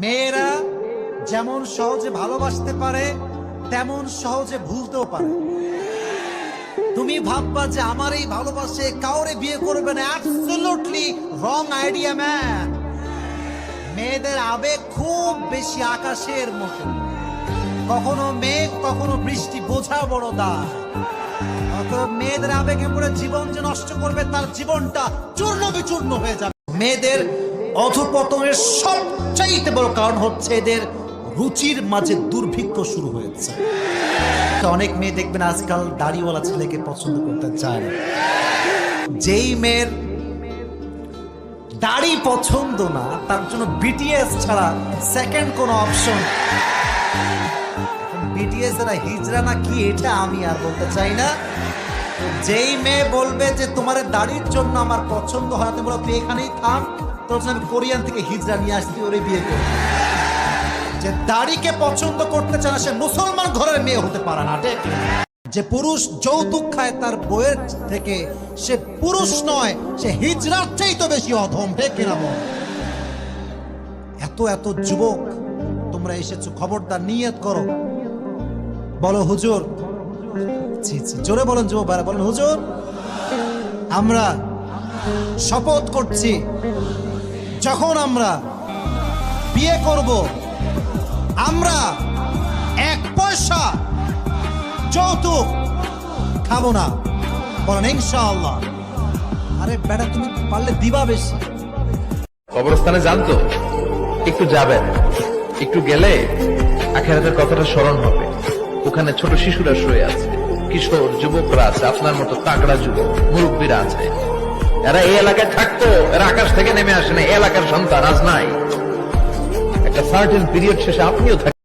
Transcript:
মেয়েরা যেমন সহজে ভালোবাসতে পারে তেমন সহজে ভুলতেও পারে। তুমি ভাববা যে আমার এই ভালোবাসে কাউরে বিয়ে করবে না, অ্যাবসলিউটলি রং আইডিয়া ম্যান। মেয়েদের আবেগ খুব বেশি আকাশের মতো, কখনো মেঘ কখনো বৃষ্টি, বোঝা বড় দায়। অতএব মেয়েদের আবেগে পড়ে জীবন যে নষ্ট করবে তার জীবনটা চূর্ণ বিচূর্ণ হয়ে যাবে। মেয়েদের অধঃপতনের সবচাইতে বড় কারণ হচ্ছে এদের রুচির মাঝে দুর্ভিক্ষ শুরু হয়েছে। অনেক মেয়ে দেখবেন আজকাল দাড়িওয়ালা ছেলেকে পছন্দ করতে চায় না। যেই মেয়ের দাড়ি পছন্দ না তার জন্য বিটিএস ছাড়া সেকেন্ড কোনো অপশন। বিটিএস এরা হিজড়া না কি এটা আমি আর বলতে চাই না। যেই মেয়ে বলবে যে তোমার দাড়ির জন্য আমার পছন্দ হয়, তুমি বলো তুই এখানেই থাম, তোর জন্য আমি কোরিয়ান থেকে হিজড়া নিয়ে আসছি, ওরে বিয়ে করবো। যে দাড়িকে পছন্দ করতে চায় না সে মুসলমান ঘরের মেয়ে হতে পারে না। যে পুরুষ যৌতুক খায় তার বউয়ের থেকে সে পুরুষ নয়, সে হিজড়ার চাইতে বেশি অধম। ঠিক কিনা বল? এত এত যুবক তোমরা এসেছো, খবরদার নিয়ত করো, বলো হুজুর, জোরে বলেন যুবক ভাইরা, বলেন হুজুর আমরা শপথ করছি যখন আমরা বিয়ে করব আমরা 1 পয়সা যৌতুক খাবো না। বলেন ইনশাআল্লাহ। আরে বেটা তুমি পারলে দিবা বেশি। কবরস্থানে জানতো একটু যাবেন, একটু গেলে আখিরাতের কথাটা স্মরণ হবে। ওখানে ছোট শিশুরা শুয়ে আছে, কিশোর যুবকরা আছে, আপনার মতো তাগড়া যুবক মুরব্বীরা আছে। এরা এই এলাকায় থাকতো, এরা আকাশ থেকে নেমে আসে না, এলাকার সন্তান আজ নাই। একটা সার্টেন পিরিয়ড শেষে আপনিও থাকেন।